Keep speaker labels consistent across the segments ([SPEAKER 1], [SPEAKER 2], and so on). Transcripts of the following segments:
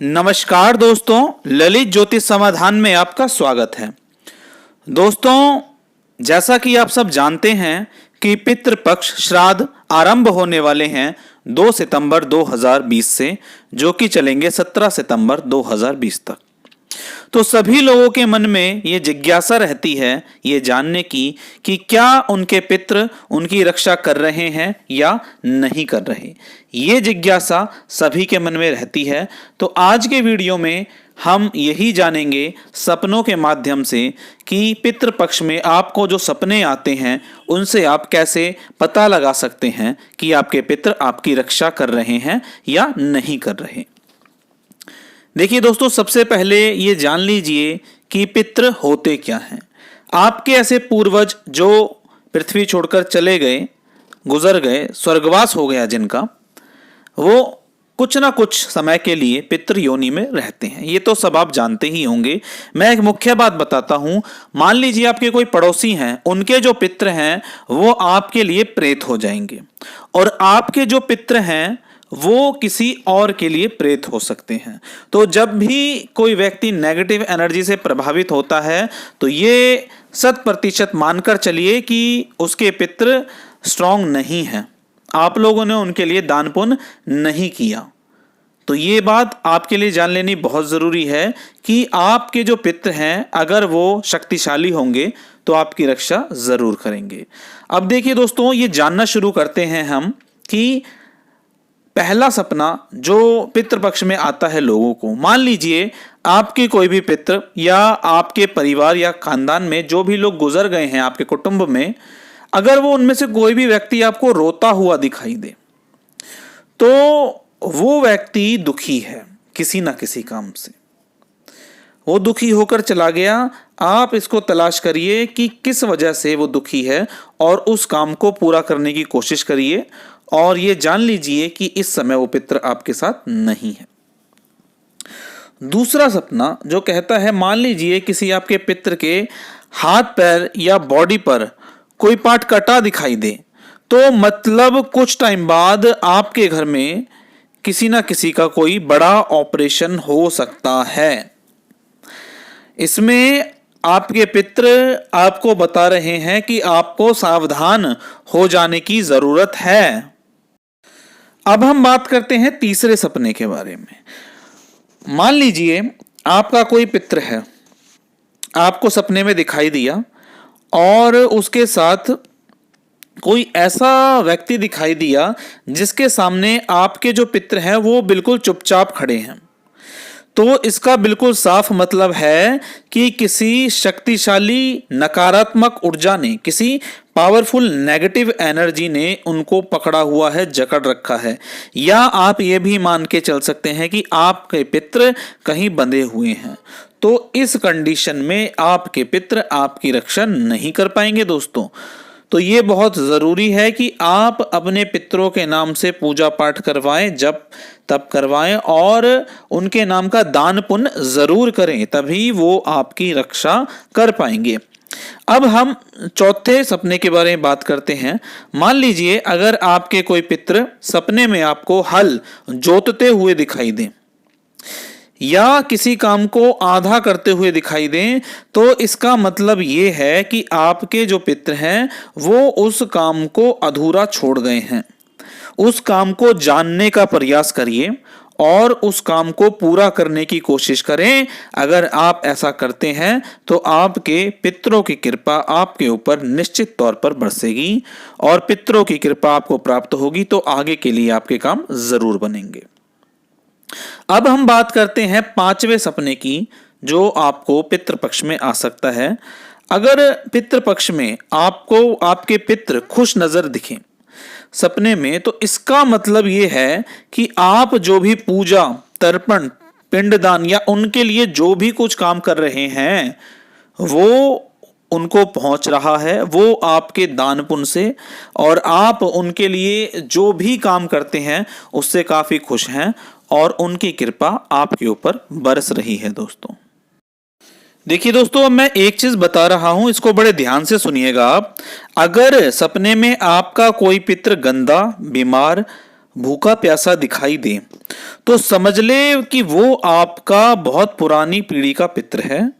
[SPEAKER 1] नमस्कार दोस्तों, ललित ज्योतिष समाधान में आपका स्वागत है। दोस्तों, जैसा कि आप सब जानते हैं कि पितृपक्ष श्राद्ध आरंभ होने वाले हैं 2 सितंबर 2020 से, जो कि चलेंगे 17 सितंबर 2020 तक। तो सभी लोगों के मन में ये जिज्ञासा रहती है ये जानने की कि क्या उनके पितृ उनकी रक्षा कर रहे हैं या नहीं कर रहे। ये जिज्ञासा सभी के मन में रहती है। तो आज के वीडियो में हम यही जानेंगे सपनों के माध्यम से कि पितृपक्ष में आपको जो सपने आते हैं उनसे आप कैसे पता लगा सकते हैं कि आपके पितृ आपकी रक्षा कर रहे हैं या नहीं कर रहे। देखिए दोस्तों, सबसे पहले ये जान लीजिए कि पितृ होते क्या हैं। आपके ऐसे पूर्वज जो पृथ्वी छोड़कर चले गए, गुजर गए, स्वर्गवास हो गया जिनका, वो कुछ ना कुछ समय के लिए पितृ योनि में रहते हैं। ये तो सब आप जानते ही होंगे। मैं एक मुख्य बात बताता हूं। मान लीजिए आपके कोई पड़ोसी हैं, उनके जो पितृ हैं वो आपके लिए प्रेत हो जाएंगे, और आपके जो पितृ हैं वो किसी और के लिए प्रेत हो सकते हैं। तो जब भी कोई व्यक्ति नेगेटिव एनर्जी से प्रभावित होता है तो ये 100% मानकर चलिए कि उसके पितृ स्ट्रांग नहीं हैं, आप लोगों ने उनके लिए दान पुण्य नहीं किया। तो ये बात आपके लिए जान लेनी बहुत ज़रूरी है कि आपके जो पितृ हैं अगर वो शक्तिशाली होंगे तो आपकी रक्षा ज़रूर करेंगे। अब देखिए दोस्तों, ये जानना शुरू करते हैं हम कि पहला सपना जो पितृपक्ष में आता है लोगों को। मान लीजिए आपके कोई भी पितृ या आपके परिवार या खानदान में जो भी लोग गुजर गए हैं आपके कुटुंब में, अगर वो उनमें से कोई भी व्यक्ति आपको रोता हुआ दिखाई दे तो वो व्यक्ति दुखी है किसी ना किसी काम से। वो दुखी होकर चला गया। आप इसको तलाश करिए कि किस वजह से वो दुखी है और उस काम को पूरा करने की कोशिश करिए, और ये जान लीजिए कि इस समय वो पितृ आपके साथ नहीं है। दूसरा सपना जो कहता है, मान लीजिए किसी आपके पितृ के हाथ पैर या बॉडी पर कोई पार्ट कटा दिखाई दे, तो मतलब कुछ टाइम बाद आपके घर में किसी ना किसी का कोई बड़ा ऑपरेशन हो सकता है। इसमें आपके पितृ आपको बता रहे हैं कि आपको सावधान हो जाने की जरूरत है। अब हम बात करते हैं तीसरे सपने के बारे में। मान लीजिए आपका कोई पितृ है, आपको सपने में दिखाई दिया और उसके साथ कोई ऐसा व्यक्ति दिखाई दिया जिसके सामने आपके जो पितृ हैं वो बिल्कुल चुपचाप खड़े हैं। तो इसका बिल्कुल साफ मतलब है कि किसी शक्तिशाली नकारात्मक ऊर्जा ने, किसी पावरफुल नेगेटिव एनर्जी ने उनको पकड़ा हुआ है, जकड़ रखा है। या आप ये भी मान के चल सकते हैं कि आपके पितृ कहीं बंधे हुए हैं। तो इस कंडीशन में आपके पितृ आपकी रक्षा नहीं कर पाएंगे दोस्तों। तो ये बहुत ज़रूरी है कि आप अपने पितरों के नाम से पूजा पाठ करवाएं, जप तप करवाएं और उनके नाम का दान पुण्य ज़रूर करें, तभी वो आपकी रक्षा कर पाएंगे। अब हम चौथे सपने के बारे में बात करते हैं। मान लीजिए अगर आपके कोई पितृ सपने में आपको हल जोतते हुए दिखाई दें या किसी काम को आधा करते हुए दिखाई दें, तो इसका मतलब ये है कि आपके जो पितृ हैं वो उस काम को अधूरा छोड़ गए हैं। उस काम को जानने का प्रयास करिए और उस काम को पूरा करने की कोशिश करें। अगर आप ऐसा करते हैं तो आपके पितरों की कृपा आपके ऊपर निश्चित तौर पर बरसेगी, और पितरों की कृपा आपको प्राप्त होगी तो आगे के लिए आपके काम जरूर बनेंगे। अब हम बात करते हैं पांचवें सपने की, जो आपको पितृपक्ष में आ सकता है। अगर पितृपक्ष में आपको आपके पितृ खुश नजर दिखें सपने में, तो इसका मतलब ये है कि आप जो भी पूजा, तर्पण, पिंडदान या उनके लिए जो भी कुछ काम कर रहे हैं वो उनको पहुंच रहा है, वो आपके दान पुण्य से, और आप उनके लिए जो भी काम करते हैं उससे काफी खुश हैं और उनकी कृपा आपके ऊपर बरस रही है दोस्तों। देखिए दोस्तों, अब मैं एक चीज बता रहा हूं, इसको बड़े ध्यान से सुनिएगा आप। अगर सपने में आपका कोई पितृ गंदा, बीमार भूखा प्यासा दिखाई दे तो समझ ले कि वो आपका बहुत पुरानी पीढ़ी का पितृ है,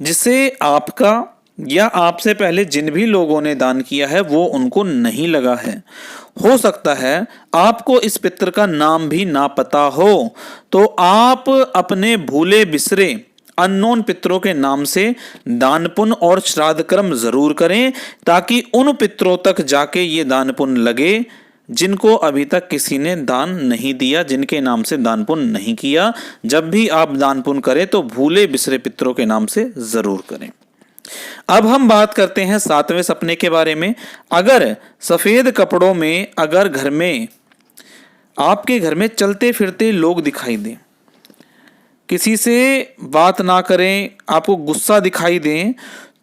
[SPEAKER 1] जिसे आपका या आपसे पहले जिन भी लोगों ने दान किया है वो उनको नहीं लगा है। हो सकता है आपको इस पितृ का नाम भी ना पता हो, तो आप अपने भूले बिसरे अननोन पितरों के नाम से दान पुण्य और श्राद्ध कर्म जरूर करें, ताकि उन पितरों तक जाके ये दान पुण्य लगे जिनको अभी तक किसी ने दान नहीं दिया, जिनके नाम से दान पुण्य नहीं किया। जब भी आप दान पुण्य करें तो भूले बिसरे पितरों के नाम से जरूर करें। अब हम बात करते हैं 7वें सपने के बारे में। अगर सफेद कपड़ों में अगर घर में आपके घर में चलते फिरते लोग दिखाई दें, किसी से बात ना करें, आपको गुस्सा दिखाई दें,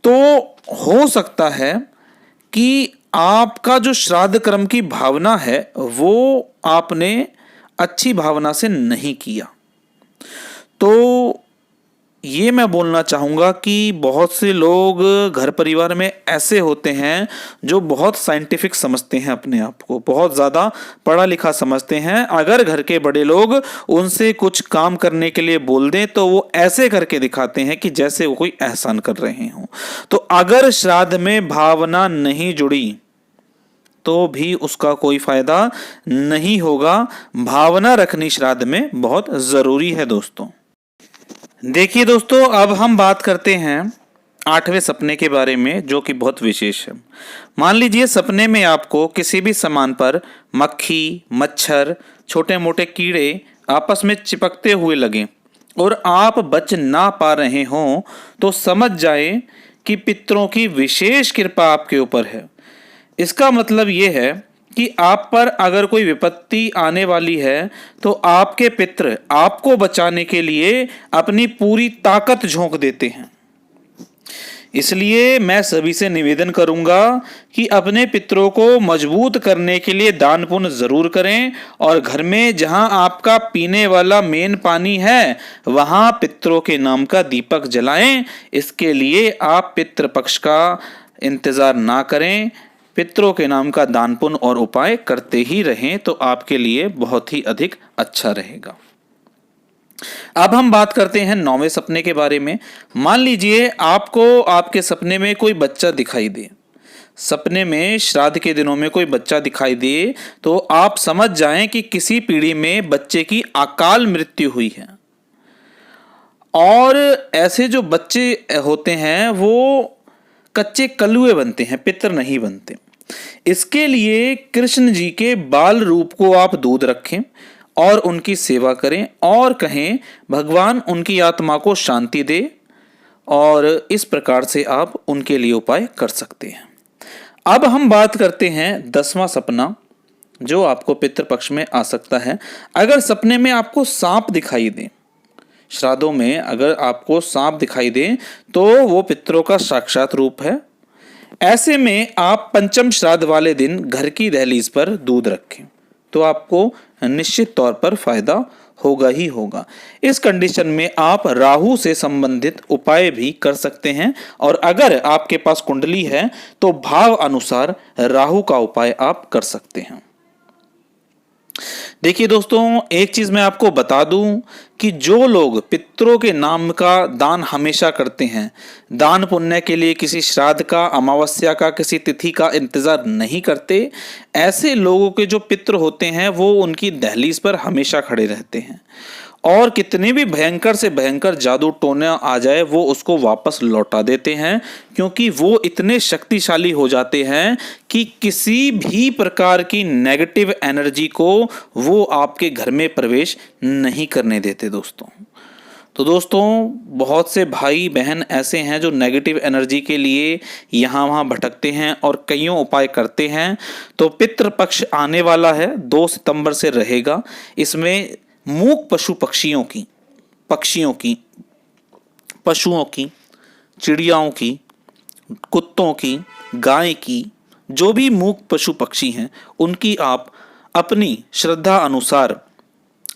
[SPEAKER 1] तो हो सकता है कि आपका जो श्राद्ध कर्म की भावना है वो आपने अच्छी भावना से नहीं किया। तो ये मैं बोलना चाहूँगा कि बहुत से लोग घर परिवार में ऐसे होते हैं जो बहुत साइंटिफिक समझते हैं, अपने आप को बहुत ज़्यादा पढ़ा लिखा समझते हैं। अगर घर के बड़े लोग उनसे कुछ काम करने के लिए बोल दें तो वो ऐसे करके दिखाते हैं कि जैसे वो कोई एहसान कर रहे हों। तो अगर श्राद्ध में भावना नहीं जुड़ी तो भी उसका कोई फायदा नहीं होगा। भावना रखनी श्राद्ध में बहुत ज़रूरी है दोस्तों। देखिए दोस्तों, अब हम बात करते हैं 8वें सपने के बारे में, जो कि बहुत विशेष है। मान लीजिए सपने में आपको किसी भी सामान पर मक्खी, मच्छर, छोटे मोटे कीड़े आपस में चिपकते हुए लगें और आप बच ना पा रहे हों, तो समझ जाए कि पितरों की विशेष कृपा आपके ऊपर है। इसका मतलब ये है कि आप पर अगर कोई विपत्ति आने वाली है तो आपके पितृ आपको बचाने के लिए अपनी पूरी ताकत झोंक देते हैं। इसलिए मैं सभी से निवेदन करूंगा कि अपने पितरों को मजबूत करने के लिए दान पुण्य जरूर करें, और घर में जहां आपका पीने वाला मेन पानी है वहां पितरों के नाम का दीपक जलाएं। इसके लिए आप पितृ पक्ष का इंतजार ना करें, पितरों के नाम का दान पुण्य और उपाय करते ही रहें, तो आपके लिए बहुत ही अधिक अच्छा रहेगा। अब हम बात करते हैं 9वें सपने के बारे में। मान लीजिए आपको आपके सपने में कोई बच्चा दिखाई दे, सपने में श्राद्ध के दिनों में कोई बच्चा दिखाई दे, तो आप समझ जाएं कि किसी पीढ़ी में बच्चे की अकाल मृत्यु हुई है। और ऐसे जो बच्चे होते हैं वो कच्चे कलुए बनते हैं, पितर नहीं बनते। इसके लिए कृष्ण जी के बाल रूप को आप दूध रखें और उनकी सेवा करें और कहें भगवान उनकी आत्मा को शांति दे, और इस प्रकार से आप उनके लिए उपाय कर सकते हैं। अब हम बात करते हैं 10वां सपना, जो आपको पितृपक्ष में आ सकता है। अगर सपने में आपको सांप दिखाई दे, श्राद्धों में अगर आपको सांप दिखाई दे तो वो पितरों का साक्षात रूप है। ऐसे में आप पंचम श्राद्ध वाले दिन घर की दहलीज पर दूध रखें तो आपको निश्चित तौर पर फायदा होगा ही होगा। इस कंडीशन में आप राहु से संबंधित उपाय भी कर सकते हैं, और अगर आपके पास कुंडली है तो भाव अनुसार राहु का उपाय आप कर सकते हैं। देखिए दोस्तों, एक चीज मैं आपको बता दूं कि जो लोग पितरों के नाम का दान हमेशा करते हैं, दान पुण्य के लिए किसी श्राद्ध का, अमावस्या का, किसी तिथि का इंतजार नहीं करते, ऐसे लोगों के जो पितृ होते हैं वो उनकी दहलीज पर हमेशा खड़े रहते हैं, और कितने भी भयंकर से भयंकर जादू टोना आ जाए वो उसको वापस लौटा देते हैं, क्योंकि वो इतने शक्तिशाली हो जाते हैं कि किसी भी प्रकार की नेगेटिव एनर्जी को वो आपके घर में प्रवेश नहीं करने देते दोस्तों। तो दोस्तों, बहुत से भाई बहन ऐसे हैं जो नेगेटिव एनर्जी के लिए यहाँ वहाँ भटकते हैं और कईयों उपाय करते हैं। तो पितृपक्ष आने वाला है, 2 सितंबर से रहेगा। इसमें मूक पशु पक्षियों की, पक्षियों की, पशुओं की, चिड़ियाओं की, कुत्तों की, गाय की, जो भी मूक पशु पक्षी हैं उनकी आप अपनी श्रद्धा अनुसार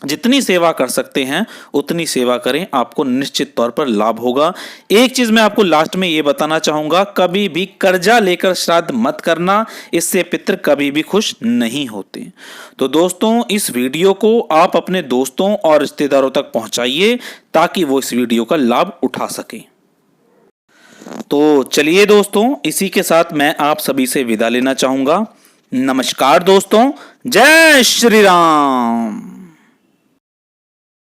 [SPEAKER 1] जितनी सेवा कर सकते हैं उतनी सेवा करें, आपको निश्चित तौर पर लाभ होगा। एक चीज मैं आपको लास्ट में ये बताना चाहूंगा, कभी भी कर्जा लेकर श्राद्ध मत करना, इससे पितृ कभी भी खुश नहीं होते। तो दोस्तों, इस वीडियो को आप अपने दोस्तों और रिश्तेदारों तक पहुंचाइए ताकि वो इस वीडियो का लाभ उठा सके। तो चलिए दोस्तों, इसी के साथ मैं आप सभी से विदा लेना चाहूंगा। नमस्कार दोस्तों, जय श्री राम।